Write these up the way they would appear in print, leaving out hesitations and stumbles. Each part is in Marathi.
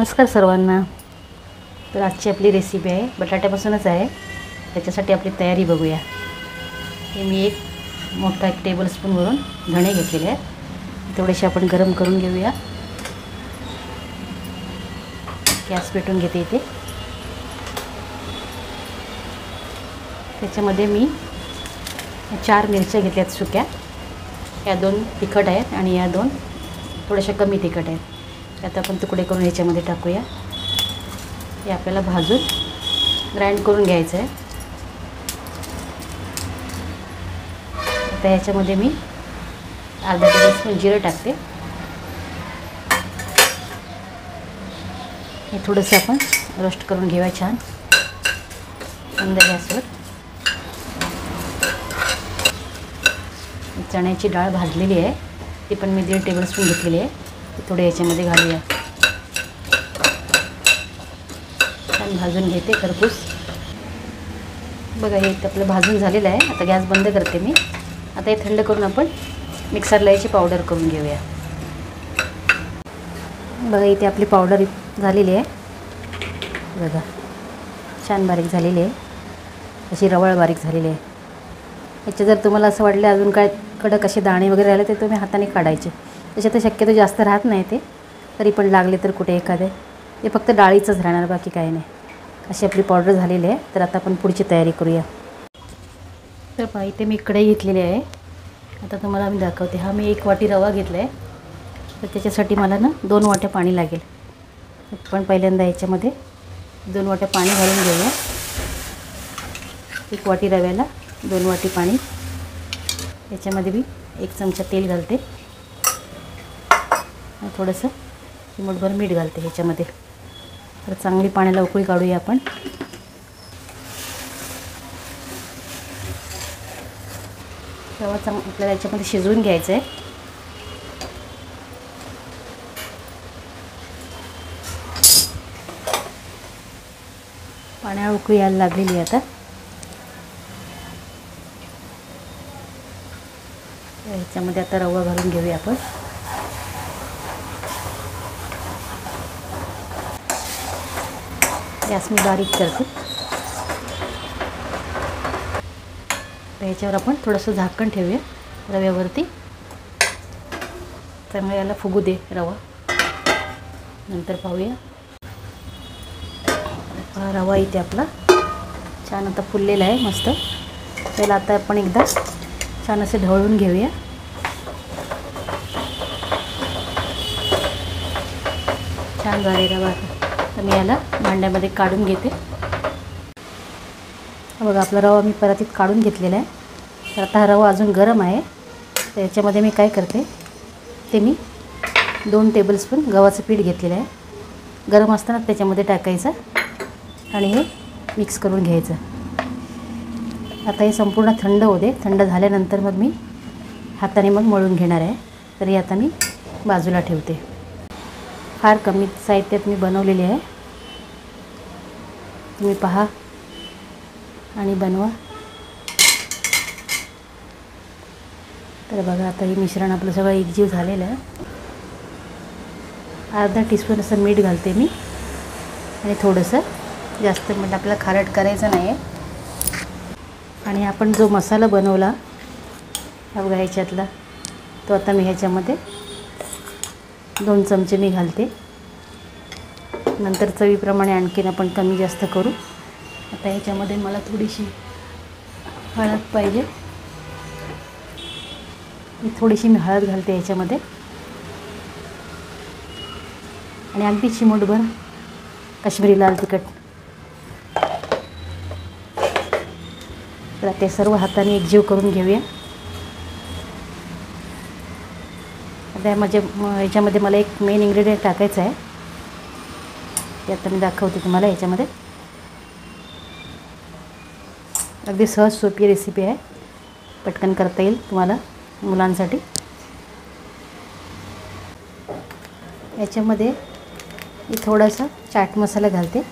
नमस्कार सर्वांना। तर आजची आपली रेसिपी आहे बटाट्यापासूनच आहे। त्याच्यासाठी आपली तयारी बघूया। हे मी एक मोठा टेबलस्पूनवरून धणे घेतलेले आहेत। थोडेसे आपण गरम करून घेऊया। गॅस पेटवून घेते इथे। त्याच्यामध्ये मी 4 मिरच्या घेतल्यात सुक्या। या 2 तिखट आहेत आणि या 2 थोड्याशा कमी तिखट आहेत। आता आपण तुकडे करून ह्याच्यामध्ये टाकूया। हे आपल्याला भाजून ग्राइंड करून घ्यायचं आहे। आता ह्याच्यामध्ये मी अर्धा टेबलस्पून जिरं टाकते। हे थोडंसं आपण रोस्ट करून घेऊया छान मंद गॅसवर। चण्याची डाळ भाजलेली आहे, ती पण मी 1.5 टेबलस्पून घेतलेली आहे। थोडे याच्यामध्ये घालूया। छान भाजून घेते खरपूस। बघा हे आपलं भाजून झालेलं आहे। आता गॅस बंद करते मी। आता हे थंड करून आपण मिक्सरला याची पावडर करून घेऊया। बघा इथे आपली पावडर झालेली आहे। बघा छान बारीक झालेली आहे, अशी रवाळ बारीक झालेली आहे। याचे जर तुम्हाला असं वाटलं अजून काय कडक असे दाणे वगैरे राहिले तर तुम्ही हाताने काढायचे। त्याच्यात शक्यतो जास्त राहत नाही ते, तरी पण लागले तर कुठे एखादे ते फक्त डाळीचंच राहणार, बाकी काही नाही। अशी आपली पावडर झालेली आहे। तर आता आपण पुढची तयारी करूया। तर पहा इथे मी कढई घेतलेली आहे। आता तुम्हाला मी दाखवते। हा मी 1 वाटी रवा घेतला आहे। तर त्याच्यासाठी मला ना 2 वाट्या पाणी लागेल। पण पहिल्यांदा याच्यामध्ये 2 वाट्या पाणी घालून घेऊया। 1 वाटी रव्याला 2 वाटी पाणी। याच्यामध्ये मी 1 चमचा तेल घालते आणि थोडंसं चिमूटभर मीठ घालते ह्याच्यामध्ये। तर चांगली पाण्याला उकळी काढूया आपण। रवा आपल्याला याच्यामध्ये शिजवून घ्यायचं आहे। पाण्याला उकळी यायला लागलेली आहे आता। ह्याच्यामध्ये आता रवा घालून घेऊया आपण। गॅस मी बारीक करते। तर ह्याच्यावर आपण थोडंसं झाकण ठेवूया रव्यावरती। त्यामुळे याला फुगू दे रवा, नंतर पाहूया। रवा इथे आपला छान आता फुललेला आहे मस्त। त्याला आता आपण एकदा छान असे ढवळून घेऊया। छान झाले रवा। तर मी याला भांड्यामध्ये काढून घेते। बघा आपला रवा मी परातीत काढून घेतलेला आहे। तर आता हा रवा अजून गरम आहे। तर याच्यामध्ये मी काय करते ते मी 2 टेबलस्पून गव्हाचं पीठ घेतलेलं आहे। गरम असताना त्याच्यामध्ये टाकायचं आणि हे मिक्स करून घ्यायचं। आता हे संपूर्ण थंड होऊ दे। थंड झाल्यानंतर मग मी हाताने मग मळून घेणार आहे। तर हे आता मी बाजूला ठेवते। फार कमी साहित्यात मी बनवलेली आहे। तुम्ही पहा आणि बनवा। तर बघा आता हे मिश्रण आपलं सगळं एकजीव झालेलं आहे। अर्धा टीस्पून असं मीठ घालते मी आणि थोडंसं जास्त मीठ, आपल्याला खारट करायचं नाही आहे। आणि आपण जो मसाला बनवला हा बघा ह्याच्यातला, तो आता मी ह्याच्यामध्ये 2 चमचे मी घालते। नंतर चवीप्रमाणे आणखीन आपण कमी जास्त करू। आता ह्याच्यामध्ये मला थोडीशी हळद पाहिजे। थोडीशी मी हळद घालते ह्याच्यामध्ये आणि अगदी चिमूटभर काश्मीरी लाल तिखट। तर ते सर्व हाताने एकजीव करून घेऊया। आता ह्याच्यामध्ये मला एक मेन इन्ग्रेडियंट टाकायचं आहे। ते आता मी दाखवते तुम्हाला। ह्याच्यामध्ये अगदी सहज सोपी रेसिपी आहे, पटकन करता येईल तुम्हाला मुलांसाठी। याच्यामध्ये मी थोडासा चाट मसाला घालते।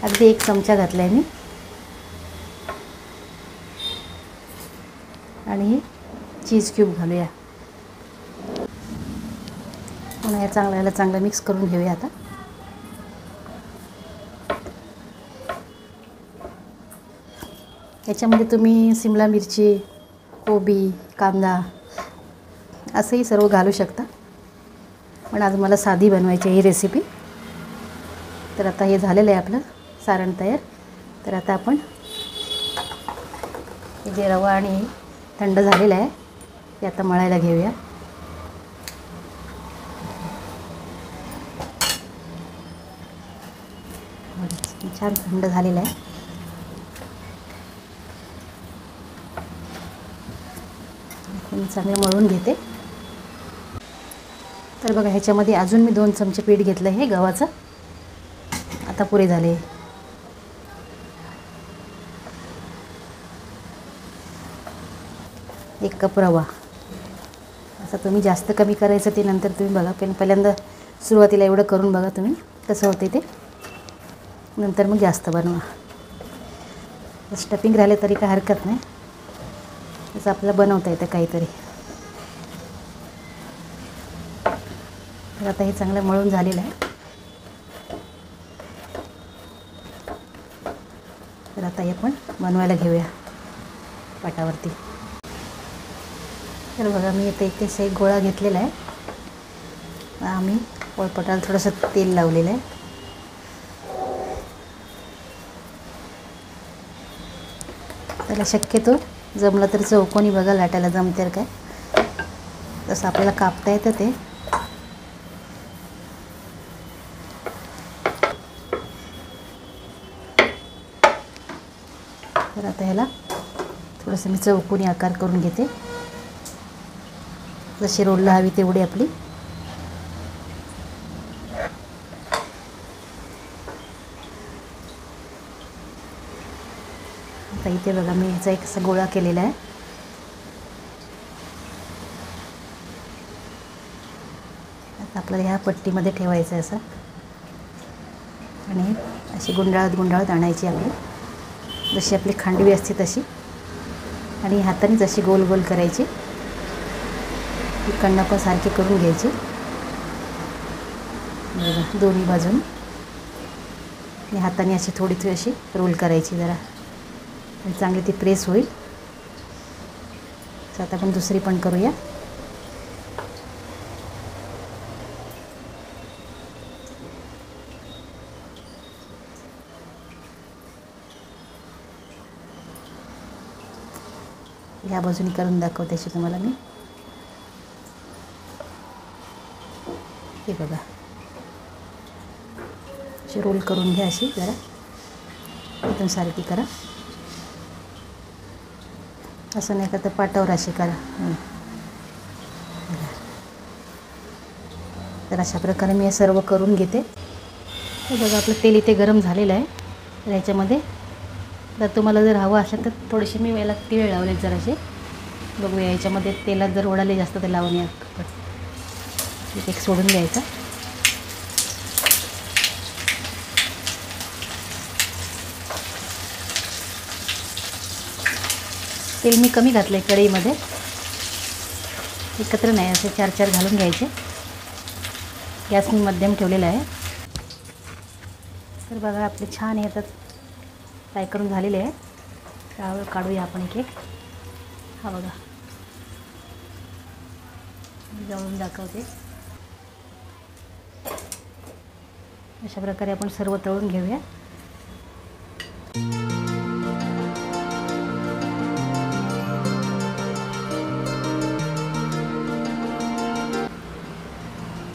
अगदी 1 चमचा घातला आहे मी। आणि चीज क्यूब घालूया। पुन्हा या चांगलं मिक्स करून घेऊया आता. याच्यामध्ये तुम्ही सिमला मिरची, कोबी, कांदा असंही सर्व घालू शकता, पण आज मला साधी बनवायची ही रेसिपी. तर आता हे झालेलं आहे आपलं सारण तयार. तर आता आपण हे जे रवा आणि थंड झालेलं आहे ते आता मळायला घेऊया. छान थंड झालेलं आहे. चांगलं मळून घेते. तर बघा ह्याच्यामध्ये अजून मी 2 चमचे पीठ घेतलं आहे गव्हाचं. आता पुरे झाले. एक कप रवा. असं तुम्ही जास्त कमी करायचं ते नंतर तुम्ही बघा. पहिल्यांदा सुरुवातीला एवढं करून बघा तुम्ही कसं होते ते, नंतर मग जास्त बनवा. स्टफिंग राहिले तरी काय हरकत नाही, तसं आपल्याला बनवता येतं काहीतरी. तर आता हे चांगलं मळून झालेलं आहे. तर आता हे आपण बनवायला घेऊया पाटावरती. तर बघा मी इथे एक गोळा घेतलेला आहे. आम्ही पोळपाटाला थोडंसं तेल लावलेलं आहे. त्याला शक्यतो जमलं तर चौकोनी बघा लाटायला जमते काय, तसं आपल्याला कापता येतं ते. तर आता ह्याला थोडंसं मी चौकोनी आकार करून घेते, जशी रोलला हवी तेवढी आपली. आता इथे बघा मी ह्याचा एक असा गोळा केलेला आहे. आता आपल्याला ह्या पट्टीमध्ये ठेवायचं आहे असं, आणि अशी गुंडाळत आणायची आपली, जशी आपली खांडवी असते तशी, आणि हातानेच अशी गोल गोल करायची. इकडनं पण सारखी करून घ्यायची बघा दोन्ही बाजून, आणि हाताने अशी थोडी अशी रोल करायची जरा, आणि चांगली ती प्रेस होईल. तर आता आपण दुसरी पण करूया. ह्या बाजूने करून दाखवते अशी तुम्हाला मी. हे बघा अशी रोल करून घ्या, अशी जरा एकदम सारखी करा. असं नाही का तर पाटावर अशी करा. तर अशा प्रकारे मी हे सर्व करून घेते. हे बघा आपलं तेल इथे गरम झालेलं आहे. तर ह्याच्यामध्ये तर तुम्हाला जर हवं असेल तर थोडेसे मी याला तीळ लावले जरासे. बघूया याच्यामध्ये तेलात जर ओढाले जास्त तर लावून एक सोडून द्यायचा. तेल मी कमी घातलं आहे कढईमध्ये, एकत्र नाही, असे 4-4 घालून घ्यायचे. गॅस मी मध्यम ठेवलेला आहे. तर बघा आपले छान येतात फ्राय करून झालेले आहे. त्यावर काढूया आपण एक. हा बघा जळून दाखवते. अशा प्रकारे आपण सर्व तळून घेऊया.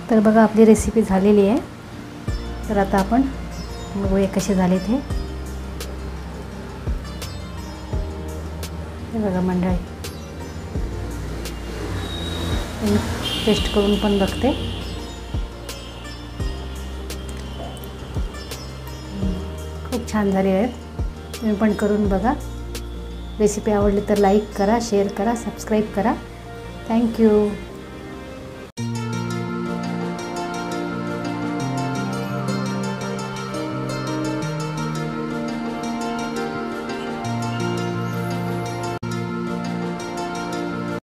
तर बघा आपली रेसिपी झालेली आहे. तर आता आपण बघूया कसे झाले ते. हे बघा मंडळी, टेस्ट करून पण बघते. खूप छान झाले आहेत. तुम्ही पण करून बघा. रेसिपी आवडली तर लाईक करा, शेअर करा, सबस्क्राईब करा. थँक्यू.